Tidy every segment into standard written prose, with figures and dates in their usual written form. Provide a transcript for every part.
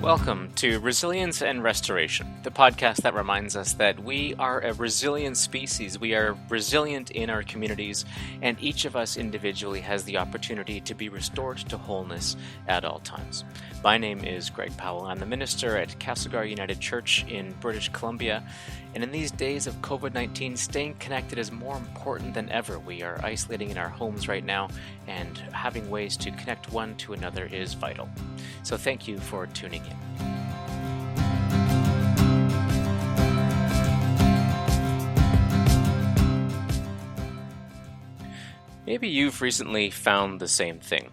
Welcome to Resilience and Restoration, the podcast that reminds us that we are a resilient species. We are resilient in our communities, and each of us individually has the opportunity to be restored to wholeness at all times. My name is Greg Powell. I'm the minister at Castlegar United Church in British Columbia, and in these days of COVID-19, staying connected is more important than ever. We are isolating in our homes right now, and having ways to connect one to another is vital. So thank you for tuning in. Maybe you've recently found the same thing,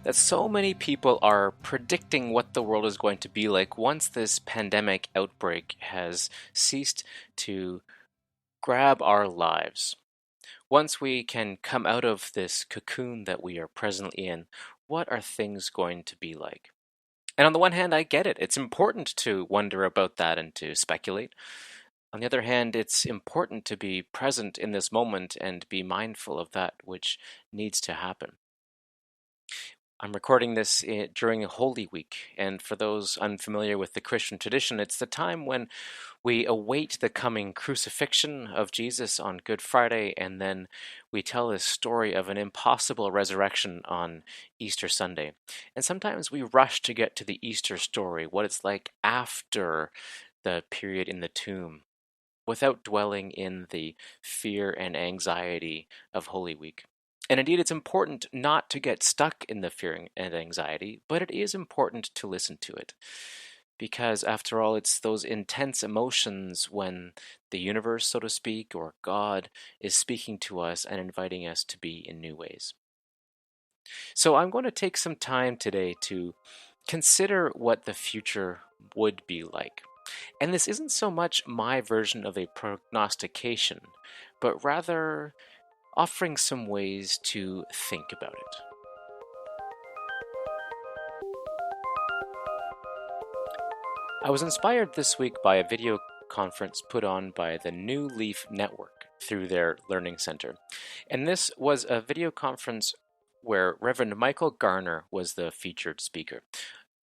that so many people are predicting what the world is going to be like once this pandemic outbreak has ceased to grab our lives. Once we can come out of this cocoon that we are presently in, what are things going to be like? And on the one hand, I get it. It's important to wonder about that and to speculate. On the other hand, it's important to be present in this moment and be mindful of that which needs to happen. I'm recording this during Holy Week, and for those unfamiliar with the Christian tradition, it's the time when we await the coming crucifixion of Jesus on Good Friday, and then we tell this story of an impossible resurrection on Easter Sunday. And sometimes we rush to get to the Easter story, what it's like after the period in the tomb, without dwelling in the fear and anxiety of Holy Week. And indeed, it's important not to get stuck in the fear and anxiety, but it is important to listen to it. Because after all, it's those intense emotions when the universe, so to speak, or God is speaking to us and inviting us to be in new ways. So I'm going to take some time today to consider what the future would be like. And this isn't so much my version of a prognostication, but rather offering some ways to think about it. I was inspired this week by a video conference put on by the New Leaf Network through their Learning Center. And this was a video conference where Reverend Michael Garner was the featured speaker.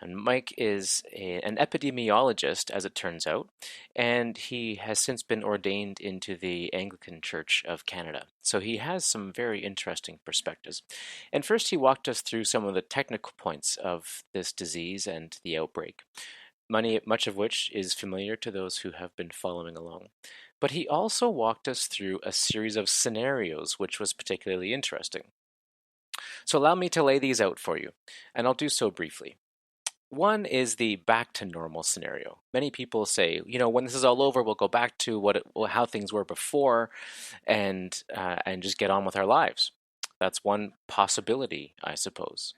And Mike is an epidemiologist, as it turns out, and he has since been ordained into the Anglican Church of Canada. So he has some very interesting perspectives. And first he walked us through some of the technical points of this disease and the outbreak, much of which is familiar to those who have been following along. But he also walked us through a series of scenarios, which was particularly interesting. So allow me to lay these out for you, and I'll do so briefly. One is the back to normal scenario. Many people say, when this is all over, we'll go back to how things were before and just get on with our lives. That's one possibility, I suppose.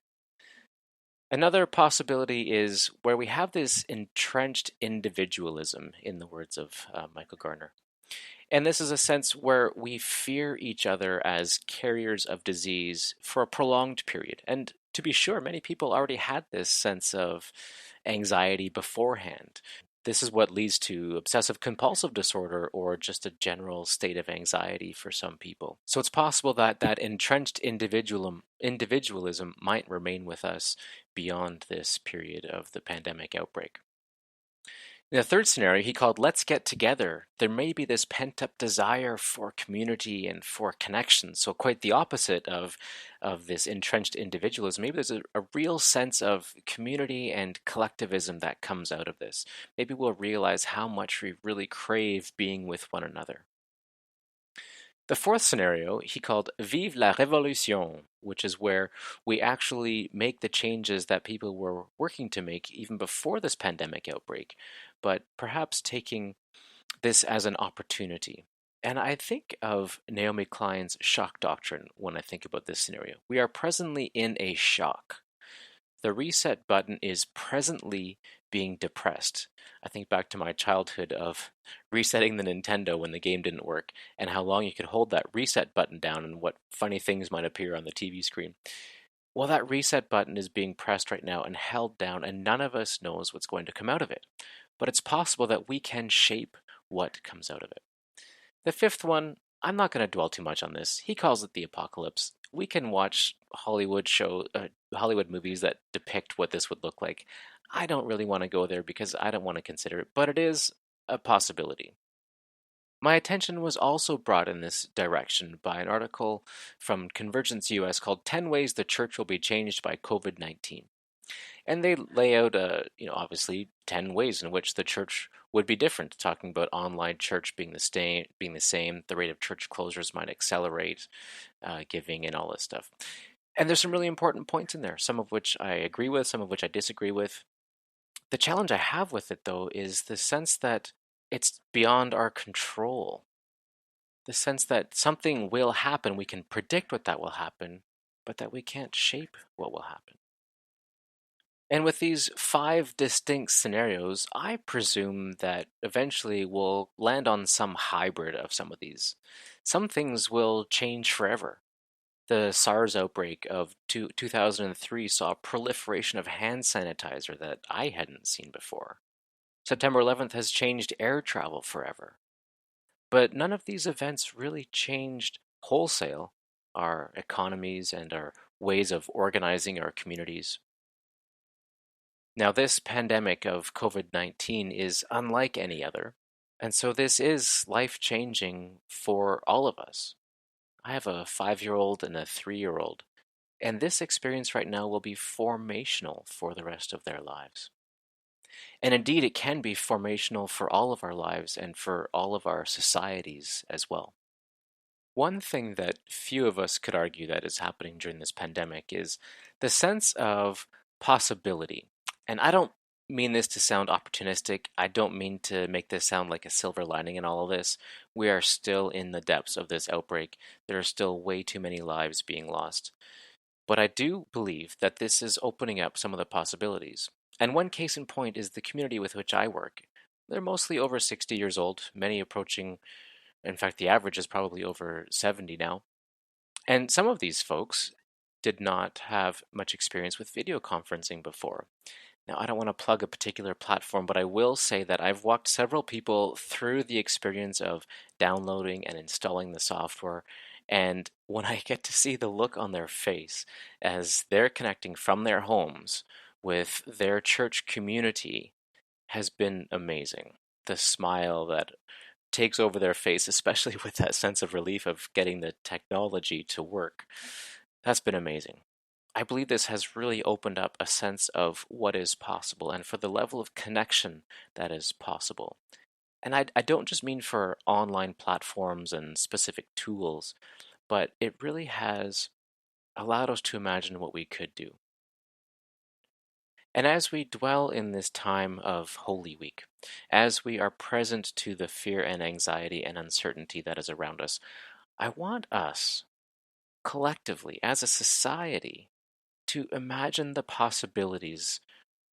Another possibility is where we have this entrenched individualism, in the words of Michael Garner. And this is a sense where we fear each other as carriers of disease for a prolonged period. And to be sure, many people already had this sense of anxiety beforehand. This is what leads to obsessive compulsive disorder or just a general state of anxiety for some people. So it's possible that that entrenched individualism might remain with us beyond this period of the pandemic outbreak. In the third scenario, he called Let's Get Together. There may be this pent-up desire for community and for connection. So quite the opposite of this entrenched individualism. Maybe there's a real sense of community and collectivism that comes out of this. Maybe we'll realize how much we really crave being with one another. The fourth scenario he called Vive la Révolution, which is where we actually make the changes that people were working to make even before this pandemic outbreak, but perhaps taking this as an opportunity. And I think of Naomi Klein's shock doctrine when I think about this scenario. We are presently in a shock. The reset button is presently being depressed. I think back to my childhood of resetting the Nintendo when the game didn't work and how long you could hold that reset button down and what funny things might appear on the TV screen. Well, that reset button is being pressed right now and held down, and none of us knows what's going to come out of it. But it's possible that we can shape what comes out of it. The fifth one, I'm not going to dwell too much on this. He calls it the apocalypse. We can watch Hollywood Hollywood movies that depict what this would look like. I don't really want to go there because I don't want to consider it, but it is a possibility. My attention was also brought in this direction by an article from Convergence US called 10 Ways the Church Will Be Changed by COVID-19. And they lay out, obviously 10 ways in which the church would be different, talking about online church being the same, the rate of church closures might accelerate, giving and all this stuff. And there's some really important points in there, some of which I agree with, some of which I disagree with. The challenge I have with it, though, is the sense that it's beyond our control. The sense that something will happen, we can predict what that will happen, but that we can't shape what will happen. And with these 5 distinct scenarios, I presume that eventually we'll land on some hybrid of some of these. Some things will change forever. The SARS outbreak of 2003 saw a proliferation of hand sanitizer that I hadn't seen before. September 11th has changed air travel forever. But none of these events really changed wholesale our economies and our ways of organizing our communities. Now, this pandemic of COVID-19 is unlike any other, and so this is life-changing for all of us. I have a 5-year-old and a 3-year-old, and this experience right now will be formational for the rest of their lives. And indeed, it can be formational for all of our lives and for all of our societies as well. One thing that few of us could argue that is happening during this pandemic is the sense of possibility. And I don't mean this to sound opportunistic. I don't mean to make this sound like a silver lining in all of this. We are still in the depths of this outbreak. There are still way too many lives being lost. But I do believe that this is opening up some of the possibilities. And one case in point is the community with which I work. They're mostly over 60 years old, many approaching, in fact, the average is probably over 70 now. And some of these folks did not have much experience with video conferencing before. Now, I don't want to plug a particular platform, but I will say that I've walked several people through the experience of downloading and installing the software. And when I get to see the look on their face as they're connecting from their homes with their church community has been amazing. The smile that takes over their face, especially with that sense of relief of getting the technology to work, that's been amazing. I believe this has really opened up a sense of what is possible and for the level of connection that is possible. And I don't just mean for online platforms and specific tools, but it really has allowed us to imagine what we could do. And as we dwell in this time of Holy Week, as we are present to the fear and anxiety and uncertainty that is around us, I want us collectively, as a society, to imagine the possibilities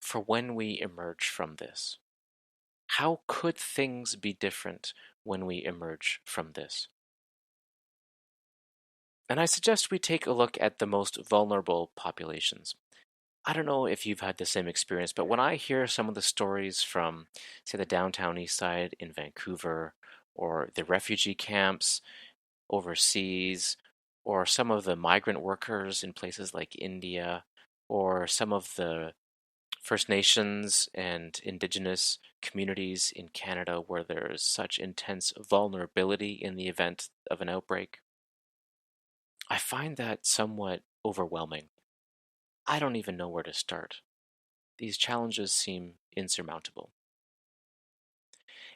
for when we emerge from this. How could things be different when we emerge from this? And I suggest we take a look at the most vulnerable populations. I don't know if you've had the same experience, but when I hear some of the stories from, say, the downtown east side in Vancouver, or the refugee camps overseas, or some of the migrant workers in places like India, or some of the First Nations and Indigenous communities in Canada where there is such intense vulnerability in the event of an outbreak, I find that somewhat overwhelming. I don't even know where to start. These challenges seem insurmountable.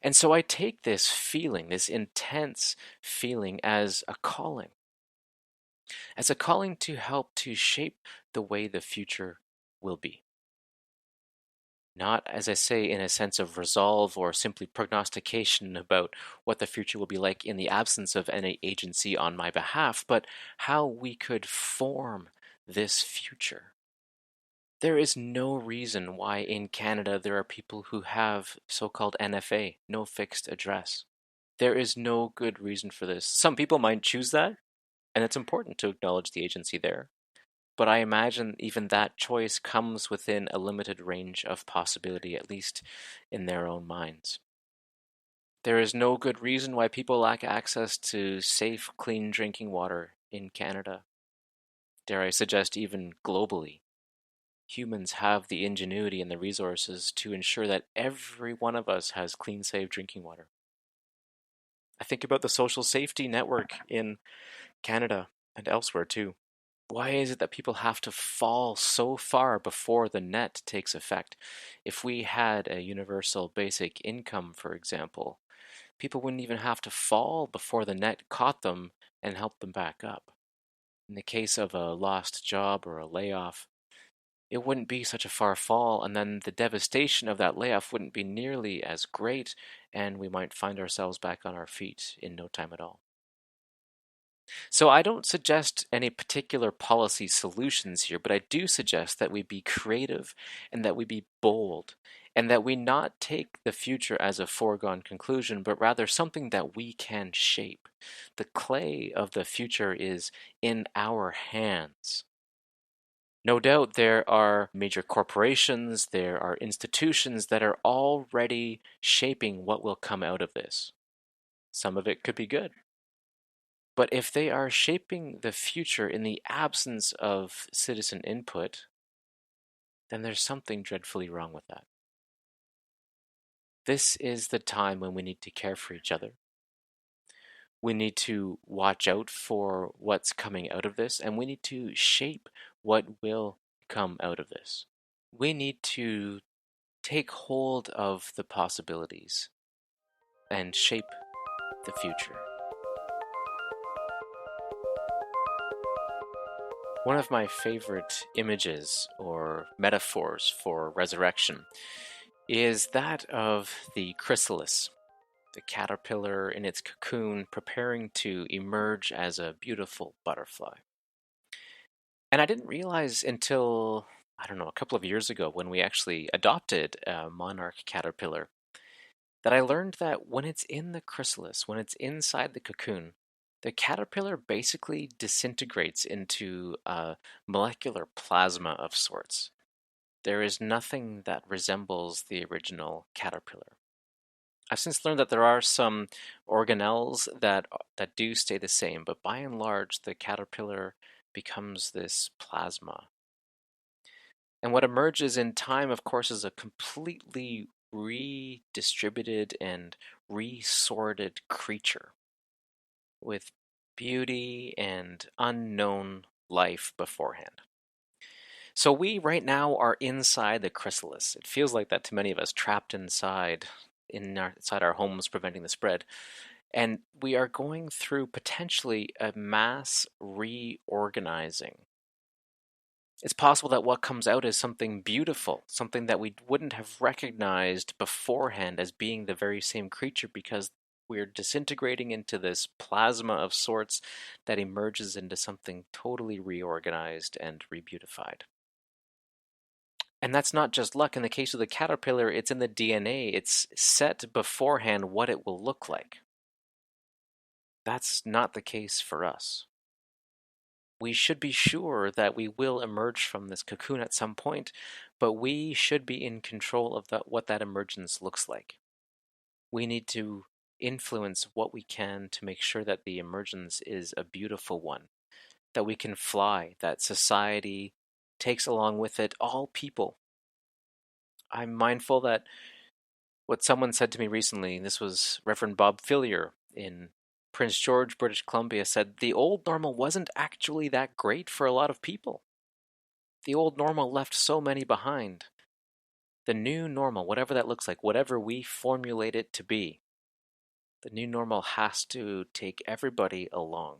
And so I take this feeling, this intense feeling, as a calling to help to shape the way the future will be. Not, as I say, in a sense of resolve or simply prognostication about what the future will be like in the absence of any agency on my behalf, but how we could form this future. There is no reason why in Canada there are people who have so-called NFA, no fixed address. There is no good reason for this. Some people might choose that, and it's important to acknowledge the agency there. But I imagine even that choice comes within a limited range of possibility, at least in their own minds. There is no good reason why people lack access to safe, clean drinking water in Canada. Dare I suggest even globally. humans have the ingenuity and the resources to ensure that every one of us has clean, safe drinking water. I think about the social safety network in Canada and elsewhere too. Why is it that people have to fall so far before the net takes effect? If we had a universal basic income, for example, people wouldn't even have to fall before the net caught them and helped them back up. In the case of a lost job or a layoff, it wouldn't be such a far fall, and then the devastation of that layoff wouldn't be nearly as great, and we might find ourselves back on our feet in no time at all. So I don't suggest any particular policy solutions here, but I do suggest that we be creative and that we be bold and that we not take the future as a foregone conclusion, but rather something that we can shape. The clay of the future is in our hands. No doubt there are major corporations, there are institutions that are already shaping what will come out of this. Some of it could be good. But if they are shaping the future in the absence of citizen input, then there's something dreadfully wrong with that. This is the time when we need to care for each other. We need to watch out for what's coming out of this, and we need to shape what will come out of this. We need to take hold of the possibilities and shape the future. One of my favorite images or metaphors for resurrection is that of the chrysalis, the caterpillar in its cocoon preparing to emerge as a beautiful butterfly. And I didn't realize until, I don't know, a couple of years ago when we actually adopted a monarch caterpillar, that I learned that when it's in the chrysalis, when it's inside the cocoon, the caterpillar basically disintegrates into a molecular plasma of sorts. There is nothing that resembles the original caterpillar. I've since learned that there are some organelles that do stay the same, but by and large, the caterpillar becomes this plasma. And what emerges in time, of course, is a completely redistributed and resorted creature with beauty and unknown life beforehand. So we right now are inside the chrysalis. It feels like that to many of us, trapped inside inside our homes, preventing the spread. And we are going through potentially a mass reorganizing. It's possible that what comes out is something beautiful, something that we wouldn't have recognized beforehand as being the very same creature because we're disintegrating into this plasma of sorts that emerges into something totally reorganized and rebeautified. And that's not just luck. In the case of the caterpillar, it's in the DNA. It's set beforehand what it will look like. That's not the case for us. We should be sure that we will emerge from this cocoon at some point, but we should be in control of what that emergence looks like. We need to influence what we can to make sure that the emergence is a beautiful one, that we can fly, that society takes along with it all people. I'm mindful that what someone said to me recently, and this was Reverend Bob Fillier in Prince George, British Columbia, said the old normal wasn't actually that great for a lot of people. The old normal left so many behind. The new normal, whatever that looks like, whatever we formulate it to be, the new normal has to take everybody along.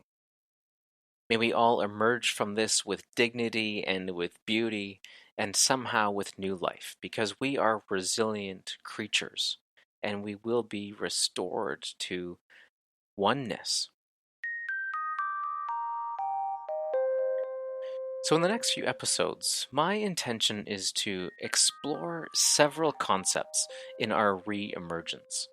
May we all emerge from this with dignity and with beauty and somehow with new life, because we are resilient creatures and we will be restored to oneness. So, in the next few episodes, my intention is to explore several concepts in our re emergence.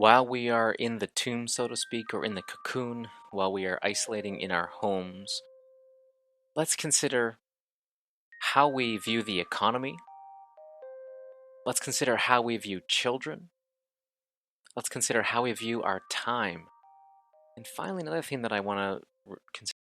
While we are in the tomb, so to speak, or in the cocoon, while we are isolating in our homes, let's consider how we view the economy. Let's consider how we view children. Let's consider how we view our time. And finally, another thing that I want to consider